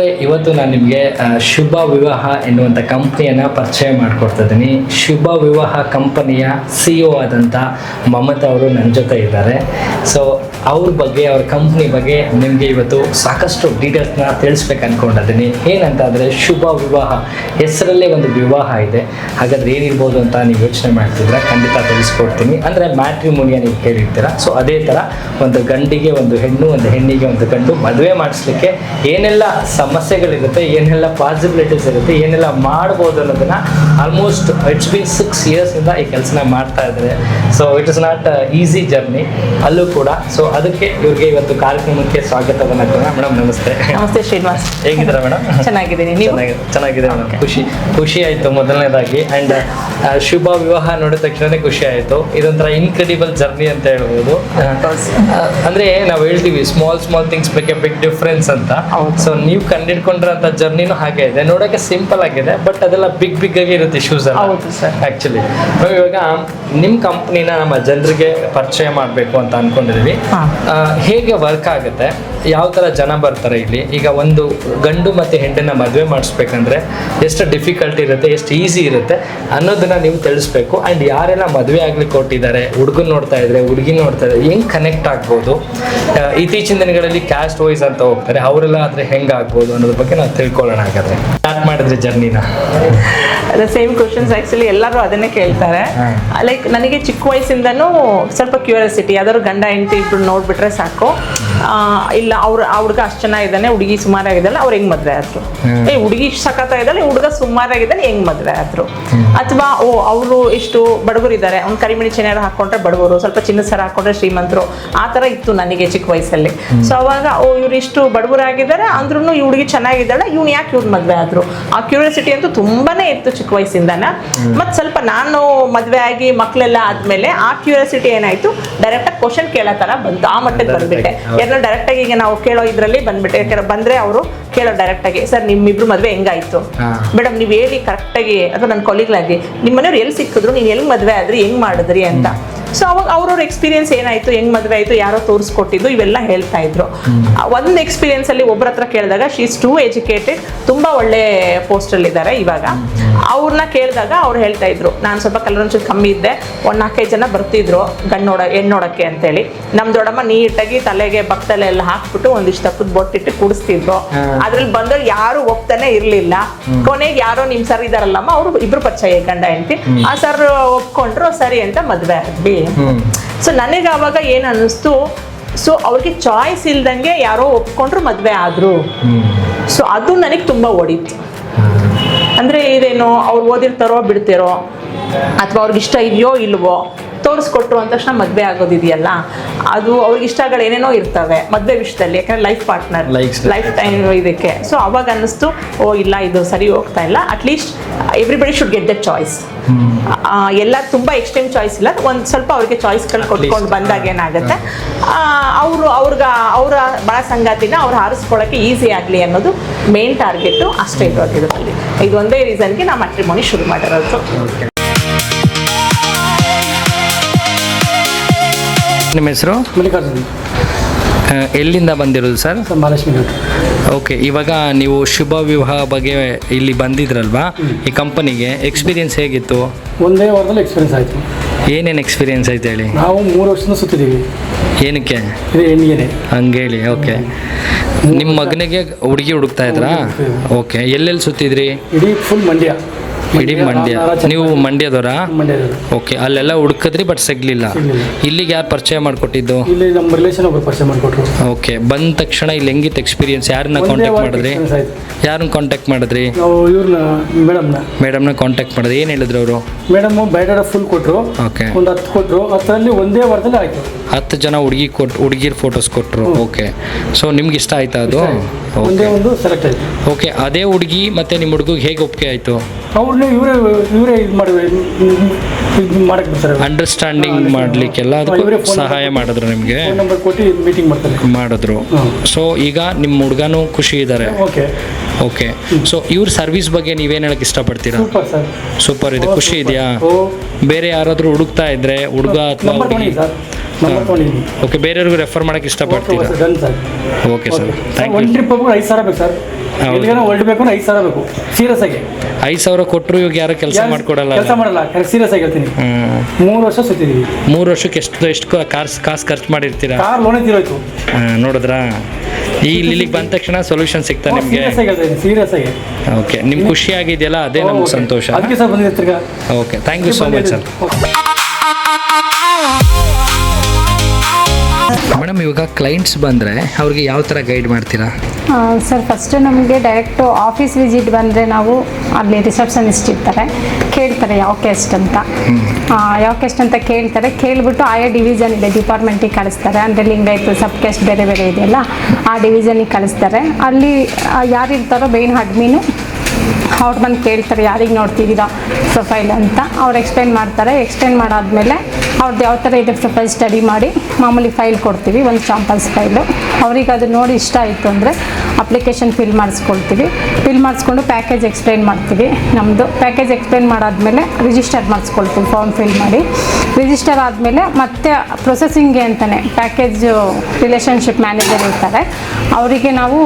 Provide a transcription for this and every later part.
ಸ್ನೇಹಿತರೆ, ಇವತ್ತು ನಾನು ನಿಮಗೆ ಶುಭ ವಿವಾಹ ಎನ್ನುವಂಥ ಕಂಪ್ನಿಯನ್ನು ಪರಿಚಯ ಮಾಡಿಕೊಡ್ತಾ ಇದ್ದೀನಿ. ಶುಭ ವಿವಾಹ ಕಂಪನಿಯ CEO ಆದಂಥ ಮಮತಾ ಅವರು ನನ್ನ ಜೊತೆ ಇದ್ದಾರೆ. ಸೊ ಅವ್ರ ಬಗ್ಗೆ, ಅವ್ರ ಕಂಪ್ನಿ ಬಗ್ಗೆ ನಿಮಗೆ ಇವತ್ತು ಸಾಕಷ್ಟು ಡೀಟೇಲ್ಸ್ನ ತಿಳಿಸ್ಬೇಕು ಅಂದ್ಕೊಂಡಿದ್ದೀನಿ. ಏನಂತ ಅಂದರೆ, ಶುಭ ವಿವಾಹ ಹೆಸರಲ್ಲೇ ಒಂದು ವಿವಾಹ ಇದೆ. ಹಾಗಾದ್ರೆ ಏನಿರ್ಬೋದು ಅಂತ ನೀವು ಯೋಚನೆ ಮಾಡ್ತಿದ್ರೆ ಖಂಡಿತ ತಿಳಿಸ್ಕೊಡ್ತೀನಿ. ಅಂದರೆ ಮ್ಯಾಟ್ರಿಮೋನಿಯ ನೀವು ಕೇಳಿರ್ತೀರ. ಸೊ ಅದೇ ಥರ ಒಂದು ಗಂಡಿಗೆ ಒಂದು ಹೆಣ್ಣು, ಒಂದು ಹೆಣ್ಣಿಗೆ ಒಂದು ಗಂಡು ಮದುವೆ ಮಾಡಿಸ್ಲಿಕ್ಕೆ ಏನೆಲ್ಲ ಸಮಸ್ಯೆಗಳಿರುತ್ತೆ, ಏನೆಲ್ಲ ಪಾಸಿಬಿಲಿಟೀಸ್ ಇರುತ್ತೆ, ಏನೆಲ್ಲ ಮಾಡ್ಬೋದು ಅನ್ನೋದನ್ನ ಆಲ್ಮೋಸ್ಟ್ ಇಟ್ಸ್ ಬೀನ್ 6 ಇಯರ್ಸಿಂದ ಈ ಕೆಲಸನ ಮಾಡ್ತಾ ಇದ್ದಾರೆ. So it is not easy journey ಅಲ್ಲೂ ಕೂಡ. ಸೊ ಅದಕ್ಕೆ ಇವ್ರಿಗೆ ಇವತ್ತು ಕಾರ್ಯಕ್ರಮಕ್ಕೆ ಸ್ವಾಗತವನ್ನು ಕೊಡೋಣ. ಮೇಡಮ್ ನಮಸ್ತೆ. ನಮಸ್ತೆ ಶ್ರೀನಿವಾಸ್, ಹೇಗಿದ್ದೀರಾ ಮೇಡಮ್? ಚೆನ್ನಾಗಿದ್ದೀನಿ. ನೀವು? ಚೆನ್ನಾಗಿದೆ ಮೇಡಮ್. ಖುಷಿ ಆಯಿತು ಮೊದಲನೇದಾಗಿ. ಆ್ಯಂಡ್ ಶುಭ ವಿವಾಹ ನೋಡಿದ ತಕ್ಷಣ ಖುಷಿ ಆಯಿತು. ಇದೊಂಥರ ಇನ್ಕ್ರೆಡಿಬಲ್ ಜರ್ನಿ ಅಂತ ಹೇಳ್ಬೋದು. ಅಂದರೆ ನಾವು ಹೇಳ್ತೀವಿ small things make a big difference ಅಂತ. ಸೊ ನೀವು ಕಂಡಿಡ್ಕೊಂಡಿರೋಂಥ ಜರ್ನಿನೂ ಹಾಗೆ ಇದೆ. ನೋಡೋಕೆ ಸಿಂಪಲ್ ಆಗಿದೆ, ಬಟ್ ಅದೆಲ್ಲ ಬಿಗ್ ಆಗಿ ಇರುತ್ತೆ ಶೂಸ್ ಎಲ್ಲ. ಆ್ಯಕ್ಚುಲಿ ಇವಾಗ ನಿಮ್ಮ ಕಂಪ್ನಿನ ನಮ್ಮ ಜನರಿಗೆ ಪರಿಚಯ ಮಾಡಬೇಕು ಅಂತ ಅನ್ಕೊಂಡಿದ್ವಿ. ಹೇಗೆ ವರ್ಕ್ ಆಗುತ್ತೆ, ಯಾವ ಥರ ಜನ ಬರ್ತಾರೆ ಇಲ್ಲಿ? ಈಗ ಒಂದು ಗಂಡು ಮತ್ತು ಹೆಣ್ಣನ್ನ ಮದುವೆ ಮಾಡಿಸ್ಬೇಕಂದ್ರೆ ಎಷ್ಟು ಡಿಫಿಕಲ್ಟಿ ಇರುತ್ತೆ, ಎಷ್ಟು ಈಸಿ ಇರುತ್ತೆ ಅನ್ನೋದನ್ನ ನೀವು ತಿಳಿಸ್ಬೇಕು. ಆ್ಯಂಡ್ ಯಾರೆಲ್ಲ ಮದುವೆ ಆಗ್ಲಿಕ್ಕೆ ಕೊಟ್ಟಿದ್ದಾರೆ, ಹುಡುಗನ್ ನೋಡ್ತಾ ಇದ್ರೆ, ಹುಡುಗಿ ನೋಡ್ತಾ ಇದ್ರೆ, ಹೆಂಗೆ ಕನೆಕ್ಟ್ ಆಗ್ಬೋದು? ಇತ್ತೀಚಿನ ದಿನಗಳಲ್ಲಿ ಕ್ಯಾಸ್ಟ್ ವೈಸ್ ಅಂತ ಹೋಗ್ತಾರೆ, ಅವರೆಲ್ಲ ಆದರೆ ಹೆಂಗೆ ಆಗ್ಬೋದು ಅನ್ನೋದ್ರ ಬಗ್ಗೆ ನಾವು ತಿಳ್ಕೊಳ್ಳೋಣ. ಹಾಗಾದ್ರೆ ಸ್ಟಾರ್ಟ್ ಮಾಡಿದ್ರೆ ಜರ್ನಿನ. ಸೇಮ್ ಕ್ವಶನ್ಸ್ ಆಕ್ಚುಲಿ ಎಲ್ಲರೂ ಅದನ್ನೇ ಕೇಳ್ತಾರೆ. ಲೈಕ್ ನನಗೆ ಚಿಕ್ಕ ವಯಸ್ಸಿಂದನೂ ಸ್ವಲ್ಪ ಕ್ಯೂರಿಯಾಸಿಟಿ, ಯಾವ್ದಾದ್ರು ಗಂಡ ಹೆಂಡತಿ ಇಬ್ರು ನೋಡ್ಬಿಟ್ರೆ ಸಾಕು, ಇಲ್ಲ ಹುಡುಗ ಅಷ್ಟು ಚೆನ್ನಾಗಿದ್ದಾನೆ, ಹುಡುಗಿ ಸುಮಾರಾಗಿದ್ದಾಳೆ, ಅವ್ರು ಹೆಂಗ್ ಮದ್ವೆ ಆದ್ರು, ಹುಡುಗಿ ಸಖತ್ತ ಇದ್ದಾಳೆ, ಹುಡುಗ ಸುಮಾರಾಗಿದ್ದಾನೆ, ಹೆಂಗ್ ಮದ್ವೆ ಆದ್ರು. ಅಥವಾ ಅವರು ಎಷ್ಟು ಬಡವರಿದ್ದಾರೆ, ಅವ್ನು ಕರಿಮಣಿ ಚಿನ್ನಾರ ಹಾಕೊಂಡ್ರೆ ಬಡವರು, ಸ್ವಲ್ಪ ಚಿನ್ನ ಸರ ಹಾಕೊಂಡ್ರೆ ಶ್ರೀಮಂತರು, ಆ ಥರ ಇತ್ತು ನನಗೆ ಚಿಕ್ಕ ವಯಸ್ಸಲ್ಲಿ. ಸೊ ಅವಾಗ ಇವ್ರು ಇಷ್ಟು ಬಡವರಾಗಿದ್ದಾರೆ ಅಂದ್ರೂ ಈ ಹುಡುಗಿ ಚೆನ್ನಾಗಿದ್ದಾಳೆ, ಇವ್ನು ಯಾಕೆ ಇವ್ರು ಮದ್ವೆ ಆದ್ರು, ಆ ಕ್ಯೂರಿಯಾಸಿಟಿ ಅಂತೂ ತುಂಬಾನೇ ಇತ್ತು ಚಿಕ್ಕ ವಯಸ್ಸಿಂದಾನ. ಮತ್ತೆ ಸ್ವಲ್ಪ ನಾನು ಮದ್ವೆ ಆಗಿ ಮಕ್ಕಳೆಲ್ಲ ಆದ್ಮೇಲೆ ಆ ಕ್ಯೂರಿಯಾಸಿಟಿ ಏನಾಯ್ತು, ಡೈರೆಕ್ಟ್ ಆಗಿ ಕ್ವಶನ್ ಕೇಳೋ ತರ ಬಂತು. ಆ ಮಟ್ಟಕ್ಕೆ ಬಂದ್ಬಿಟ್ಟೆ. ಯಾರನ್ನ ಡೈರೆಕ್ಟ್ ಆಗಿ ಈಗ ನಾವು ಕೇಳೋ ಇದ್ರಲ್ಲಿ ಬಂದ್ಬಿಟ್ಟೆ. ಯಾಕಂದ್ರೆ ಬಂದ್ರೆ ಅವರು ಕೇಳೋ ಡೈರೆಕ್ಟ್ ಆಗಿ, ಸರ್ ನಿಮ್ಮಿಬ್ರು ಮದ್ವೆ ಹೆಂಗಾಯ್ತು ಮೇಡಮ್, ನೀವು ಹೇಳಿ ಕರೆಕ್ಟ್ ಆಗಿ, ಅಥವಾ ನನ್ನ ಕೊಲೀಗ್ಲಾಗಿ ನಿಮ್ಮ ಮನೆಯವ್ರು ಎಲ್ಲಿ ಸಿಕ್ಕಿದ್ರು, ನೀವು ಎಲ್ಲಿ ಮದ್ವೆ ಆದ್ರಿ, ಹೆಂಗ್ ಮಾಡಿದ್ರಿ ಅಂತ. ಸೊ ಅವಾಗ ಅವ್ರವ್ರ ಎಕ್ಸ್ಪೀರಿಯನ್ಸ್ ಏನಾಯ್ತು, ಹೆಂಗ್ ಮದ್ವೆ ಆಯ್ತು, ಯಾರೋ ತೋರಿಸ್ಕೊಟ್ಟಿದ್ದು, ಇವೆಲ್ಲ ಹೇಳ್ತಾ ಇದ್ರು. ಒಂದು ಎಕ್ಸ್ಪೀರಿಯನ್ಸ್ ಅಲ್ಲಿ ಒಬ್ಬರ ಹತ್ರ ಕೇಳಿದಾಗ, ಶಿ ಇಸ್ ಟೂ ಎಜುಕೇಟೆಡ್, ತುಂಬಾ ಒಳ್ಳೆ ಪೋಸ್ಟ್ ಅಲ್ಲಿ ಇದ್ದಾರೆ ಇವಾಗ. ಅವ್ರನ್ನ ಕೇಳಿದಾಗ ಅವ್ರು ಹೇಳ್ತಾ ಇದ್ರು, ನಾನು ಸ್ವಲ್ಪ ಕಲರ್ ಕಮ್ಮಿ ಇದ್ದೆ, 4-5 ಜನ ಬರ್ತಿದ್ರು ಹೆಣ್ಣು ನೋಡಕ್ಕೆ ಅಂತೇಳಿ. ನಮ್ ದೊಡ್ಡಮ್ಮ ನೀಟಾಗಿ ತಲೆಗೆ ಬಕ್ತಲೆ ಎಲ್ಲ ಹಾಕ್ಬಿಟ್ಟು ಒಂದಿಷ್ಟು ತಪ್ಪದ ಬೊಟ್ಟಿಟ್ಟು ಕುಡಿಸ್ತಿದ್ರು. ಅದ್ರಲ್ಲಿ ಬಂದವ್ರು ಯಾರು ಒಪ್ತಾನೆ ಇರ್ಲಿಲ್ಲ. ಕೊನೆಗೆ ಯಾರೋ ನಿಮ್ ಸರ್ ಇದಾರಲ್ಲಮ್ಮ, ಅವ್ರು ಇಬ್ರು ಪರಿಚಯ ಗಂಡ ಹೆಂಡತಿ, ಆ ಸರ್ ಒಪ್ಕೊಂಡ್ರು, ಸರಿ ಅಂತ ಮದ್ವೆ ಆದ್ವಿ. ಸೊ ನನಗೆ ಅವಾಗ ಏನ್ ಅನ್ನಿಸ್ತು, ಸೊ ಅವ್ರಿಗೆ ಚಾಯ್ಸ್ ಇಲ್ದಂಗೆ ಯಾರೋ ಒಪ್ಕೊಂಡ್ರು ಮದ್ವೆ ಆದ್ರು. ಸೊ ಅದು ನನಗೆ ತುಂಬಾ ಓಡಿತ್ತು. ಅಂದ್ರೆ ಇದೇನೋ ಅವ್ರು ಓದಿರ್ತಾರೋ ಬಿಡ್ತಿರೋ, ಅಥವಾ ಅವ್ರಿಗೆ ಇಷ್ಟ ಇದೆಯೋ ಇಲ್ವೋ, ತೋರಿಸ್ಕೊಟ್ರು ಅಂದ ತಕ್ಷಣ ಮದ್ವೆ ಆಗೋದಿದೆಯಲ್ಲ, ಅದು ಅವ್ರಿಗೆ ಇಷ್ಟಗಳು ಏನೇನೋ ಇರ್ತವೆ ಮದ್ವೆ ವಿಷಯದಲ್ಲಿ. ಯಾಕಂದ್ರೆ ಲೈಫ್ ಪಾರ್ಟ್ನರ್, ಲೈಫ್ ಟೈಮ್ ಇದಕ್ಕೆ. ಸೊ ಅವಾಗ ಅನ್ನಿಸ್ತು, ಇಲ್ಲ ಇದು ಸರಿ ಹೋಗ್ತಾ ಇಲ್ಲ, at least everybody should get the choice. ಎಲ್ಲ ತುಂಬಾ ಎಕ್ಸ್ಟ್ರೀಮ್ ಚಾಯ್ಸ್ ಇಲ್ಲ, ಒಂದ್ ಸ್ವಲ್ಪ ಅವ್ರಿಗೆ ಚಾಯ್ಸ್ಗಳು ಕೊಟ್ಕೊಂಡು ಬಂದಾಗ ಏನಾಗುತ್ತೆ, ಅವರ ಬಳ ಸಂಗಾತಿನ ಅವ್ರು ಹಾರಿಸ್ಕೊಳ್ಳೋಕೆ ಈಸಿ ಆಗಲಿ ಅನ್ನೋದು ಮೇನ್ ಟಾರ್ಗೆಟ್ ಅಷ್ಟೇ ಇರೋದು ಇದರಲ್ಲಿ. ಇದು ಒಂದೇ ರೀಸನ್ಗೆ ನಾವು ಮ್ಯಾಟ್ರಿಮೋನಿ ಶುರು ಮಾಡಿರೋದು. ನಿಮ್ಮ ಹೆಸರು? ಮಲ್ಲಿಕಾರ್ಜುನ್. ಎಲ್ಲಿಂದ ಬಂದಿರೋದು ಸರ್? ಮಹಾಲಕ್ಷ್ಮಿ. ಓಕೆ, ಇವಾಗ ನೀವು ಶುಭ ವಿವಾಹ ಬಗ್ಗೆ ಇಲ್ಲಿ ಬಂದಿದ್ರಲ್ವಾ, ಈ ಕಂಪನಿಗೆ ಎಕ್ಸ್ಪೀರಿಯನ್ಸ್ ಹೇಗಿತ್ತು? ಒಂದೇ ವಾರದಲ್ಲಿ ಎಕ್ಸ್ಪೀರಿಯನ್ಸ್ ಆಯಿತು. ಏನೇನು ಎಕ್ಸ್ಪೀರಿಯನ್ಸ್ ಆಯ್ತು ಹೇಳಿ? ನಾವು 3 ವರ್ಷದಿಂದ ಸುತ್ತಿದ್ದೀವಿ. ಏನಕ್ಕೆ? ಹೆಣ್ಣಿಗೆ. ಹಂಗೇಳಿ. ಓಕೆ, ನಿಮ್ಮ ಮಗನಿಗೆ ಹುಡುಗಿ ಹುಡುಕ್ತಾ ಇದ್ರಾ? ಓಕೆ, ಎಲ್ಲೆಲ್ಲಿ ಸುತ್ತಿದ್ರಿ? ಇಡೀ ಫುಲ್ ಮಂಡ್ಯ. ಇಡೀ ಮಂಡ್ಯ. ನೀವು ಮಂಡ್ಯದವರಾ? ಓಕೆ, ಅಲ್ಲೆಲ್ಲ ಹುಡುಕಿದ್ರಿ ಬಟ್ ಸಿಗ್ಲಿಲ್ಲ. ಇಲ್ಲಿಗೆ ಯಾರು ಪರಿಚಯ ಮಾಡಿಕೊಟ್ಟಿದ್ದು? ಇಲ್ಲಿ ನಮ್ಮ ರಿಲೇಷನ್ ಒಬ್ಬರು ಪರಿಚಯ ಮಾಡಿಕೊಟ್ರು. ಓಕೆ, ಬಂದ ತಕ್ಷಣ ಇಲ್ಲಿ ಹೆಂಗಿತ್ತು ಎಕ್ಸ್ಪೀರಿಯನ್ಸ್? ಯಾರನ್ನ ಕಾಂಟ್ಯಾಕ್ಟ್ ಮಾಡಿದ್ರಿ? ಯಾರನ್ನ ಕಾಂಟ್ಯಾಕ್ಟ್ ಮಾಡಿದ್ರಿ? ಇವ್ರನ್ನ ಮೇಡಮ್ನ ಕಾಂಟ್ಯಾಕ್ಟ್ ಮಾಡಿದ್ರಿ. ಏನು ಹೇಳಿದ್ರು ಅವರು? ಮೇಡಮ್ ಬಯೋಡಾಟಾ ಫುಲ್ ಕೊಟ್ಟರು. ಓಕೆ, ಒಂದು 10 ಕೊಟ್ಟರು. 10ರಲ್ಲಿ ಒಂದೇ ವಾರದಲ್ಲಿ ಆಯಿತು. 10 ಜನ ಹುಡುಗಿರ್ ಫೋಟೋಸ್ ಕೊಟ್ಟರು. ಓಕೆ, ಸೊ ನಿಮ್ಗೆ ಇಷ್ಟ ಆಯ್ತಾ ಅದು? ಒಂದೇ ಒಂದು ಸೆಲೆಕ್ಟ್ ಆಯಿತು. ಓಕೆ, ಅದೇ ಹುಡುಗಿ ಮತ್ತೆ ನಿಮ್ಮ ಹುಡುಗಿಗೆ ಹೇಗೆ ಒಪ್ಪಿಗೆ ಆಯಿತು? ಅವ್ರನ್ನ ಇವರೇ ಇದು ಮಾಡಕ್ಕೆ ಬಿಡ್ತಾರೆ. ಅಂಡರ್ಸ್ಟ್ಯಾಂಡಿಂಗ್ ಮಾಡಲಿಕ್ಕೆಲ್ಲ ಸಹಾಯ ಮಾಡಿದ್ರು ನಿಮಗೆ? ನಂಬರ್ ಕೊಟ್ಟು ಮೀಟಿಂಗ್ ಮಾಡಿದ್ರು. ಸೊ ಈಗ ನಿಮ್ಮ ಹುಡುಗನೂ ಖುಷಿ ಇದ್ದಾರೆ. ಓಕೆ, ಸೊ ಇವ್ರ ಸರ್ವಿಸ್ ಬಗ್ಗೆ ನೀವೇನು ಹೇಳಕ್ಕೆ ಇಷ್ಟಪಡ್ತೀರಾ? ಸೂಪರ್ ಇದೆ, ಖುಷಿ ಇದೆಯಾ? ಬೇರೆ ಯಾರಾದರೂ ಹುಡುಕ್ತಾ ಇದ್ರೆ ಹುಡುಗ ಅಥವಾ ನಂಬರ್ ತೊಗೊಂಡಿದ್ದೀನಿ. ಓಕೆ, ಬೇರೆಯವ್ರಿಗೂ ರೆಫರ್ ಮಾಡೋಕ್ಕೆ ಇಷ್ಟಪಡ್ತೀರಾ? Done sir. Okay sir, thank ಒಂದು ಯು. ಟ್ರಿಪ್ ಹೋಗ್ಬೇಕು 5,000 ಬೇಕು ಸರ್. ಹೌದು. ಎಲ್ಲಿಗಾನ ಹೊರಡ್ಬೇಕು ಅಂದ್ರೆ 5,000 ಬೇಕು ಸೀರಿಯಸ್ ಆಗಿ. 5,000 ಕೊಟ್ಟರು ಇವಾಗ ಯಾರು ಕೆಲಸ ಮಾಡ್ಕೊಡಲ್ಲ. ಕೆಲಸ ಮಾಡಲ್ಲ, ಸೀರಿಯಸ್ ಆಗಿ ಹೇಳ್ತೀನಿ. 3 ವರ್ಷ ಸುತ್ತಿದ್ದೀವಿ. 3 ವರ್ಷಕ್ಕೆ ಎಷ್ಟು ಕಾಸು ಖರ್ಚು ಮಾಡಿರ್ತೀರಾ? ಕಾರ್ ಲೋನೇ ತೀರೋಯ್ತು. ನೋಡಿದ್ರಾ? ಇಲ್ಲಿಗೆ ಬಂದ ತಕ್ಷಣ ಸೊಲ್ಯೂಷನ್ ಸಿಗ್ತಾ ನಿಮಗೆ? ಸೀರಿಯಸ್ ಆಗಿ ಹೇಳ್ತೀನಿ, ಸೀರಿಯಸ್ ಆಗಿ. ಓಕೆ, ನಿಮ್ಗೆ ಖುಷಿ ಆಗಿದೆಯಲ್ಲ, ಅದೇ ನಮ್ಗೆ ಸಂತೋಷ. ಅದಕ್ಕೆ ಸರ್ ಬಂದಿರ್ತೀಗ. Okay, thank you so much sir. Madam, ಇವಾಗ ಕ್ಲೈಂಟ್ಸ್ ಬಂದರೆ ಅವ್ರಿಗೆ ಯಾವ ಥರ ಗೈಡ್ ಮಾಡ್ತೀರಾ? ಸರ್, ಫಸ್ಟು ನಮಗೆ ಡೈರೆಕ್ಟು ಆಫೀಸ್ ವಿಸಿಟ್ ಬಂದರೆ ನಾವು ಅಲ್ಲಿ ರಿಸೆಪ್ಷನಿಸ್ಟ್ ಇರ್ತಾರೆ, ಕೇಳ್ತಾರೆ ಯಾವ ಕೆಸ್ಟ್ ಅಂತ. ಯಾವ ಕೆಸ್ಟ್ ಅಂತ ಕೇಳಿಬಿಟ್ಟು ಆಯಾ ಡಿವಿಷನ್ ಇದೆ, ಡಿಪಾರ್ಟ್ಮೆಂಟಿಗೆ ಕಳಿಸ್ತಾರೆ. ಅಂದರೆ ಲಿಂಗಾಯಿತು ಸಬ್ ಕೆಸ್ಟ್ ಬೇರೆ ಬೇರೆ ಇದೆಯಲ್ಲ, ಆ ಡಿವಿಷನಿಗೆ ಕಳಿಸ್ತಾರೆ. ಅಲ್ಲಿ ಯಾರಿರ್ತಾರೋ ಮೇನ್ ಅಡ್ಮಿನು ಅವ್ರು ಬಂದು ಕೇಳ್ತಾರೆ ಯಾರಿಗೆ ನೋಡ್ತಿದ್ದೀರಾ ಪ್ರೊಫೈಲ್ ಅಂತ. ಅವ್ರು ಎಕ್ಸ್ಪ್ಲೈನ್ ಮಾಡ್ತಾರೆ. ಎಕ್ಸ್ಪ್ಲೈನ್ ಮಾಡಾದಮೇಲೆ ಅವ್ರದ್ದು ಯಾವ ಥರ ಇದೆ ಪ್ರೊಫೈಲ್ ಸ್ಟಡಿ ಮಾಡಿ ಮಾಮೂಲಿ ಫೈಲ್ ಕೊಡ್ತೀವಿ, ಒಂದು ಶಾಂಪಲ್ಸ್ ಫೈಲು. ಅವ್ರಿಗೆ ಅದು ನೋಡಿ ಇಷ್ಟ ಆಯಿತು ಅಂದರೆ ಅಪ್ಲಿಕೇಶನ್ ಫಿಲ್ ಮಾಡಿಸ್ಕೊಳ್ತೀವಿ. ಫಿಲ್ ಮಾಡಿಸ್ಕೊಂಡು ಪ್ಯಾಕೇಜ್ ಎಕ್ಸ್ಪ್ಲೈನ್ ಮಾಡ್ತೀವಿ. ನಮ್ಮದು ಪ್ಯಾಕೇಜ್ ಎಕ್ಸ್ಪ್ಲೈನ್ ಮಾಡಾದಮೇಲೆ ರಿಜಿಸ್ಟರ್ ಮಾಡಿಸ್ಕೊಳ್ತೀವಿ, ಫಾರ್ಮ್ ಫಿಲ್ ಮಾಡಿ. ರಿಜಿಸ್ಟರ್ ಆದಮೇಲೆ ಮತ್ತೆ ಪ್ರೊಸೆಸಿಂಗ್ಗೆ ಅಂತಲೇ ಪ್ಯಾಕೇಜು ರಿಲೇಷನ್ಶಿಪ್ ಮ್ಯಾನೇಜರ್ ಇರ್ತಾರೆ, ಅವರಿಗೆ ನಾವು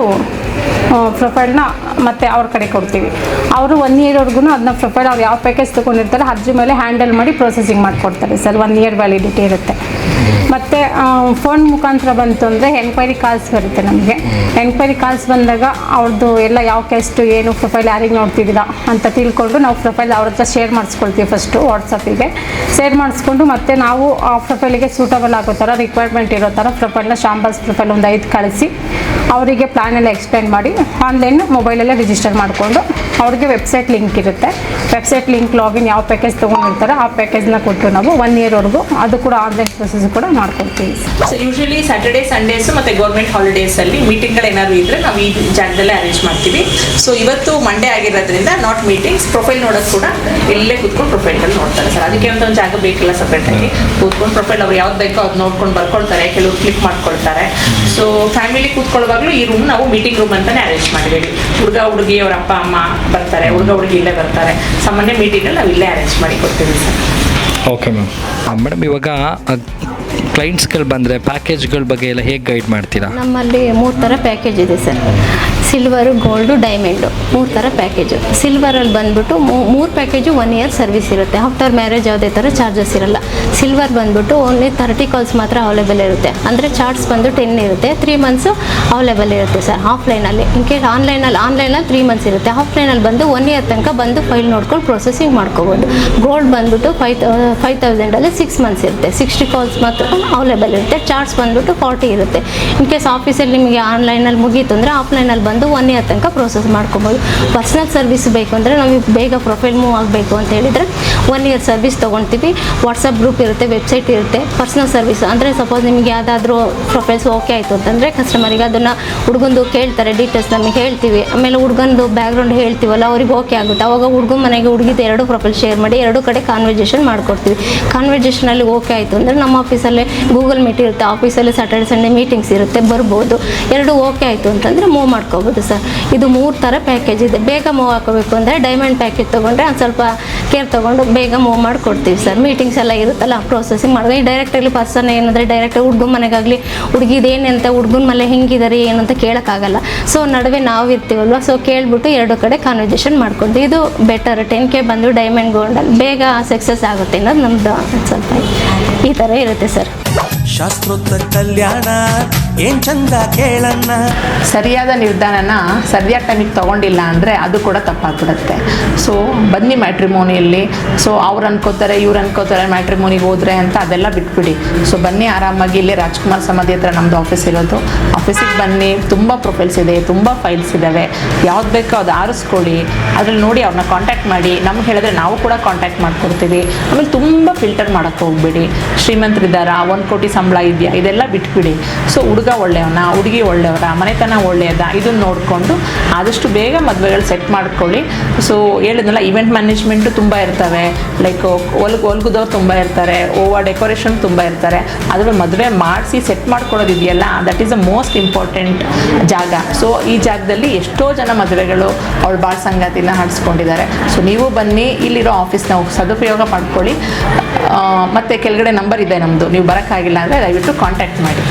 ಪ್ರೊಫೈಲ್ನ ಮತ್ತೆ ಅವ್ರ ಕಡೆ ಕೊಡ್ತೀವಿ. ಅವರು 1 ಇಯರ್ವರೆಗೂ ಅದನ್ನ ಪ್ರೊಫೈಲ್ ಅವ್ರು ಯಾವ ಪ್ಯಾಕೇಜ್ ತೊಗೊಂಡಿರ್ತಾರೆ ಅದ್ರ ಮೇಲೆ ಹ್ಯಾಂಡಲ್ ಮಾಡಿ ಪ್ರೊಸೆಸಿಂಗ್ ಮಾಡಿಕೊಡ್ತಾರೆ ಸರ್. 1 ಇಯರ್ ವ್ಯಾಲಿಡಿಟಿ ಇರುತ್ತೆ. ಮತ್ತು ಫೋನ್ ಮುಖಾಂತರ ಬಂತು ಅಂದರೆ ಎನ್ಕ್ವೈರಿ ಕಾಲ್ಸ್ ಬರುತ್ತೆ ನಮಗೆ. ಎನ್ಕ್ವೈರಿ ಕಾಲ್ಸ್ ಬಂದಾಗ ಅವ್ರದ್ದು ಎಲ್ಲ ಯಾವ ಕೆಸ್ಟು ಏನು ಪ್ರೊಫೈಲ್ ಯಾರಿಗೆ ನೋಡ್ತಿದ್ದೀರಾ ಅಂತ ತಿಳ್ಕೊಂಡು ನಾವು ಪ್ರೊಫೈಲ್ ಅವ್ರ ಹತ್ರ ಶೇರ್ ಮಾಡಿಸ್ಕೊಳ್ತೀವಿ. ಫಸ್ಟು ವಾಟ್ಸಪ್ಪಿಗೆ ಶೇರ್ ಮಾಡಿಸ್ಕೊಂಡು ಮತ್ತೆ ನಾವು ಆ ಪ್ರೊಫೈಲಿಗೆ ಸೂಟಬಲ್ ಆಗೋ ಥರ ರಿಕ್ವೈರ್ಮೆಂಟ್ ಇರೋ ಥರ ಪ್ರೊಫೈಲ್ನ ಶಾಂಪಲ್ಸ್ ಪ್ರೊಫೈಲ್ ಒಂದು 5 ಕಳಿಸಿ ಅವರಿಗೆ ಪ್ಲ್ಯಾನ್ ಎಲ್ಲ ಎಕ್ಸ್ಪ್ಲೈನ್ ಮಾಡಿ ಆನ್ಲೈನ್ ಮೊಬೈಲಲ್ಲೇ ರಿಜಿಸ್ಟರ್ ಮಾಡಿಕೊಂಡು ಅವ್ರಿಗೆ ವೆಬ್ಸೈಟ್ ಲಿಂಕ್ ಇರುತ್ತೆ. ವೆಬ್ಸೈಟ್ ಲಿಂಕ್ ಲಾಗಿನ್ ಯಾವ ಪ್ಯಾಕೇಜ್ ತೊಗೊಂಡಿರ್ತಾರೆ ಆ ಪ್ಯಾಕೇಜ್ನ ಕೊಟ್ಟು ನಾವು 1 ಇಯರ್ವರೆಗೂ ಅದು ಕೂಡ ಆನ್ಲೈನ್ ಪ್ರೊಸೆಸ್ ಕೂಡ ಮಾಡ್ಕೊಡ್ತೀವಿ. ಸೊ ಯೂಶಲಿ ಸ್ಯಾಟರ್ಡೇ ಸಂಡೇಸು ಮತ್ತು ಗೌರ್ಮೆಂಟ್ ಹಾಲಿಡೇಸಲ್ಲಿ ಮೀಟಿಂಗ್ಗಳು ಏನಾದ್ರು ಇದ್ದರೆ ನಾವು ಈ ಜಾಗದಲ್ಲೇ ಅರೇಂಜ್ ಮಾಡ್ತೀವಿ. ಸೊ ಇವತ್ತು ಮಂಡೇ ಆಗಿರೋದ್ರಿಂದ ನಾಟ್ ಮೀಟಿಂಗ್ಸ್, ಪ್ರೊಫೈಲ್ ನೋಡೋದು ಕೂಡ ಇಲ್ಲೇ ಕೂತ್ಕೊಂಡು ಪ್ರೊಫೈಲ್ಗಳು ನೋಡ್ತಾರೆ ಸರ್. ಅದಕ್ಕೆ ಅಂತ ಒಂದು ಜಾಗ ಬೇಕಿಲ್ಲ ಸಪ್ರೇಟಾಗಿ. ಕೂತ್ಕೊಂಡು ಪ್ರೊಫೈಲ್ ಅವ್ರು ಯಾವ್ದು ಬೇಕೋ ಅದು ನೋಡ್ಕೊಂಡು ಬರ್ಕೊಳ್ತಾರೆ, ಕೆಲವರು ಕ್ಲಿಕ್ ಮಾಡ್ಕೊಳ್ತಾರೆ. ಸೊ ಫ್ಯಾಮಿಲಿ ಕೂತ್ಕೊಳ್ಳುವಾಗಲೂ ಈ ರೂಮ್ ನಾವು ಮೀಟಿಂಗ್ ರೂಮ್ ಅಂತಲೇ ಅರೇಂಜ್ ಮಾಡಿದ್ದೀವಿ. ಹುಡುಗ ಹುಡುಗಿ ಅವ್ರ ಅಪ್ಪ ಅಮ್ಮ ಬರ್ತಾರೆ, ಹುಡುಗ ಹುಡುಗಿ ಇಲ್ಲೇ ಬರ್ತಾರೆ. ಸಾಮಾನ್ಯ ಮೀಟಿಂಗಲ್ಲಿ ನಾವು ಇಲ್ಲೇ ಅರೇಂಜ್ ಮಾಡಿ ಕೊಡ್ತೀವಿ ಸರ್. Okay ma'am. ಮೇಡಮ್, ಇವಾಗ ಕ್ಲೈಂಟ್ಸ್ಗಳು ಬಂದರೆ ಪ್ಯಾಕೇಜ್ಗಳ ಬಗ್ಗೆ ಎಲ್ಲ ಹೇಗೆ ಗೈಡ್ ಮಾಡ್ತೀರಾ? ನಮ್ಮಲ್ಲಿ 3 ಥರ ಪ್ಯಾಕೇಜ್ ಇದೆ ಸರ್. ಸಿಲ್ವರು, ಗೋಲ್ಡು, ಡೈಮಂಡು 3 ಥರ ಪ್ಯಾಕೇಜು. ಸಿಲ್ವರಲ್ಲಿ ಬಂದುಬಿಟ್ಟು 3 ಪ್ಯಾಕೇಜು 1 ಇಯರ್ ಸರ್ವಿಸ್ ಇರುತ್ತೆ. ಆಫ್ಟರ್ ಮ್ಯಾರೇಜ್ ಯಾವುದೇ ಥರ ಚಾರ್ಜಸ್ ಇರಲ್ಲ. ಸಿಲ್ವರ್ ಬಂದುಬಿಟ್ಟು ಓನ್ಲಿ 30 ಕಾಲ್ಸ್ ಮಾತ್ರ ಅವೈಲೇಬಲ್ ಇರುತ್ತೆ. ಅಂದರೆ ಚಾರ್ಟ್ಸ್ ಬಂದು 10 ಇರುತ್ತೆ, 3 ಮಂತ್ಸು ಅವೈಲೇಬಲ್ ಇರುತ್ತೆ ಸರ್ ಆಫ್ಲೈನಲ್ಲಿ. ಇನ್ ಕೇಸ್ ಆನ್ಲೈನಲ್ಲಿ 3 ಮಂತ್ಸ್ ಇರುತ್ತೆ. ಆಫ್ಲೈನಲ್ಲಿ ಬಂದು 1 ಇಯರ್ ತನಕ ಬಂದು ಫೈಲ್ ನೋಡ್ಕೊಂಡು ಪ್ರೊಸೆಸಿಂಗ್ ಮಾಡ್ಕೋಬೋದು. ಗೋಲ್ಡ್ ಬಂದುಬಿಟ್ಟು 5,000ಅಲ್ಲಿ 6 ಮಂತ್ಸ್ ಇರುತ್ತೆ. 60 ಕಾಲ್ಸ್ ಮಾತ್ರ ಅವೈಲೇಬಲ್ ಇರುತ್ತೆ. ಚಾರ್ಟ್ಸ್ ಬಂದುಬಿಟ್ಟು 40 ಇರುತ್ತೆ. ಇನ್ ಕೇಸ್ ಆಫೀಸಲ್ಲಿ ನಿಮಗೆ ಆನ್ಲೈನಲ್ಲಿ ಮುಗೀತು ಅಂದರೆ ಆಫ್ಲೈನಲ್ಲಿ ಬಂದು 1 ಇಯರ್ ತನಕ ಪ್ರೊಸೆಸ್ ಮಾಡ್ಕೊಬೋದು. ಪರ್ಸ್ನಲ್ ಸರ್ವಿಸ್ ಬೇಕು ಅಂದರೆ ನಮಗೆ ಬೇಗ ಪ್ರೊಫೈಲ್ ಮೂವ್ ಆಗಬೇಕು ಅಂತ ಹೇಳಿದರೆ 1 ಇಯರ್ ಸರ್ವಿಸ್ ತೊಗೊಳ್ತೀವಿ. ವಾಟ್ಸಪ್ ಗ್ರೂಪ್ ಇರುತ್ತೆ, ವೆಬ್ಸೈಟ್ ಇರುತ್ತೆ. ಪರ್ಸ್ನಲ್ ಸರ್ವಿಸ್ ಅಂದರೆ ಸಪೋಸ್ ನಿಮಗೆ ಯಾವುದಾದ್ರೂ ಪ್ರೊಫೈಲ್ಸ್ ಓಕೆ ಆಯಿತು ಅಂತಂದರೆ ಕಸ್ಟಮರಿಗೆ ಅದನ್ನು ಹುಡುಗಂದು ಕೇಳ್ತಾರೆ, ಡೀಟೇಲ್ಸ್ ನಮಗೆ ಹೇಳ್ತೀವಿ. ಆಮೇಲೆ ಹುಡುಗಂದು ಬ್ಯಾಕ್ಗ್ರೌಂಡ್ ಹೇಳ್ತೀವಲ್ಲ, ಅವ್ರಿಗೆ ಓಕೆ ಆಗುತ್ತೆ. ಅವಾಗ ಹುಡುಗ ಮನೆಗೆ ಹುಡುಗಿದು 2 ಪ್ರೊಫೈಲ್ ಶೇರ್ ಮಾಡಿ 2 ಕಡೆ ಕಾನ್ವರ್ಜೇಷನ್ ಮಾಡ್ಕೊಡ್ತೀವಿ. ಕಾನ್ವರ್ಜೇಷನಲ್ಲಿ ಓಕೆ ಆಯಿತು ಅಂದರೆ ನಮ್ಮ ಆಫೀಸಲ್ಲೇ ಗೂಗಲ್ ಮೀಟ್ ಇರುತ್ತೆ, ಆಫೀಸಲ್ಲಿ ಸ್ಯಾಟರ್ಡೆ ಸಂಡೇ ಮೀಟಿಂಗ್ಸ್ ಇರುತ್ತೆ, ಬರ್ಬೋದು. 2 ಓಕೆ ಆಯಿತು ಅಂತಂದರೆ ಮೂವ್ ಮಾಡ್ಕೋಬೋದು ಸರ್. ಇದು 3 ಥರ ಪ್ಯಾಕೇಜ್ ಇದೆ. ಬೇಗ ಮೂವ್ ಹಾಕೋಬೇಕು ಅಂದರೆ ಡೈಮಂಡ್ ಪ್ಯಾಕೇಜ್ ತೊಗೊಂಡ್ರೆ ಒಂದು ಸ್ವಲ್ಪ ಕೇರ್ ತೊಗೊಂಡು ಬೇಗ ಮೂವ್ ಮಾಡಿಕೊಡ್ತೀವಿ ಸರ್. ಮೀಟಿಂಗ್ಸ್ ಎಲ್ಲ ಇರುತ್ತಲ್ಲ, ಪ್ರೊಸೆಸಿಂಗ್ ಮಾಡಿದ್ರೆ ಈ ಡೈರೆಕ್ಟಾಗಲಿ ಪರ್ಸನ್ ಏನಂದರೆ ಡೈರೆಕ್ಟ್ ಹುಡುಗನ ಮನೆಗಾಗಲಿ ಹುಡುಗಿದೇನಂತ ಹುಡುಗನ ಮನೆ ಹೆಂಗಿದ್ದಾರೆ ಏನು ಅಂತ ಕೇಳೋಕ್ಕಾಗಲ್ಲ. ಸೊ ನಡುವೆ ನಾವು ಇರ್ತೀವಲ್ವ, ಸೊ ಕೇಳ್ಬಿಟ್ಟು 2 ಕಡೆ ಕಾನ್ವರ್ಜೇಷನ್ ಮಾಡ್ಕೊಡ್ತೀವಿ. ಇದು ಬೆಟರ್. 10K ಬಂದು ಡೈಮಂಡ್ ಗೋಲ್ಡಲ್ಲಿ ಬೇಗ ಸಕ್ಸಸ್ ಆಗುತ್ತೆ ಅನ್ನೋದು ನಮ್ಮದು ಸ್ವಲ್ಪ ಈ ಥರ ಇರುತ್ತೆ ಸರ್. ಶಾಸ್ತ್ರೋತ್ತರ ಕಲ್ಯಾಣ ಏನ್ ಚಂದ ಕೇಳಣ್ಣ. ಸರಿಯಾದ ನಿರ್ಧಾರನ ಸರಿಯಾದ ಟೈಮಿಗೆ ತೊಗೊಂಡಿಲ್ಲ ಅಂದರೆ ಅದು ಕೂಡ ತಪ್ಪಾಗ್ಬಿಡುತ್ತೆ. ಸೊ ಬನ್ನಿ ಮ್ಯಾಟ್ರಿಮೋನಿಯಲ್ಲಿ. ಸೊ ಅವ್ರು ಅನ್ಕೋತಾರೆ ಇವ್ರು ಅನ್ಕೋತಾರೆ ಮ್ಯಾಟ್ರಿಮೋನಿಗೆ ಹೋದರೆ ಅಂತ ಅದೆಲ್ಲ ಬಿಟ್ಬಿಡಿ. ಸೊ ಬನ್ನಿ ಆರಾಮಾಗಿ ಇಲ್ಲಿ ರಾಜ್ಕುಮಾರ್ ಸಮಾಧಿ ಹತ್ರ ನಮ್ಮದು ಆಫೀಸ್ ಇರೋದು. ಆಫೀಸಿಗೆ ಬನ್ನಿ, ತುಂಬ ಪ್ರೊಫೈಲ್ಸ್ ಇದೆ, ತುಂಬ ಫೈಲ್ಸ್ ಇದ್ದಾವೆ. ಯಾವ್ದು ಬೇಕೋ ಅದು ಆರಿಸ್ಕೊಳ್ಳಿ, ಅದ್ರಲ್ಲಿ ನೋಡಿ ಅವ್ರನ್ನ ಕಾಂಟ್ಯಾಕ್ಟ್ ಮಾಡಿ. ನಮ್ಗೆ ಹೇಳಿದ್ರೆ ನಾವು ಕೂಡ ಕಾಂಟ್ಯಾಕ್ಟ್ ಮಾಡ್ಕೊಡ್ತೀವಿ. ಆಮೇಲೆ ತುಂಬ ಫಿಲ್ಟರ್ ಮಾಡೋಕ್ಕೆ ಹೋಗ್ಬೇಡಿ. ಶ್ರೀಮಂತರಿದ್ದಾರ, 1 ಕೋಟಿ ಸಂಬಳ ಇದೆಯಾ, ಇದೆಲ್ಲ ಬಿಟ್ಬಿಡಿ. ಸೊ ಹುಡುಗ ಒಳ್ಳೆಯವನ, ಹುಡುಗಿ ಒಳ್ಳೆಯವರ, ಮನೆತನ ಒಳ್ಳೆಯದ, ಇದನ್ನು ನೋಡಿಕೊಂಡು ಆದಷ್ಟು ಬೇಗ ಮದುವೆಗಳು ಸೆಟ್ ಮಾಡ್ಕೊಳ್ಳಿ. ಸೊ ಹೇಳಿದ್ನಲ್ಲ, ಇವೆಂಟ್ ಮ್ಯಾನೇಜ್ಮೆಂಟು ತುಂಬ ಇರ್ತವೆ, ಲೈಕ್ ಹೊಲ್ಗುದವ್ರು ತುಂಬ ಇರ್ತಾರೆ, ಓವರ್ ಡೆಕೋರೇಷನ್ ತುಂಬ ಇರ್ತಾರೆ. ಅದ್ರ ಮದುವೆ ಮಾಡಿಸಿ ಸೆಟ್ ಮಾಡ್ಕೊಳ್ಳೋದಿದೆಯಲ್ಲ, that is a most important ಜಾಗ. ಸೊ ಈ ಜಾಗದಲ್ಲಿ ಎಷ್ಟೋ ಜನ ಮದುವೆಗಳು ಅವಳು ಭಾಳ ಸಂಗಾತಿನ ಹಾಡಿಸ್ಕೊಂಡಿದ್ದಾರೆ. ಸೊ ನೀವು ಬನ್ನಿ, ಇಲ್ಲಿರೋ ಆಫೀಸ್ನ ಸದುಪಯೋಗ ಮಾಡ್ಕೊಳ್ಳಿ. ಮತ್ತು ಕೆಳಗಡೆ ನಂಬರ್ ಇದೆ ನಮ್ಮದು, ನೀವು ಬರೋಕ್ಕಾಗಿಲ್ಲ ಅಂದರೆ ದಯವಿಟ್ಟು ಕಾಂಟ್ಯಾಕ್ಟ್ ಮಾಡಿ.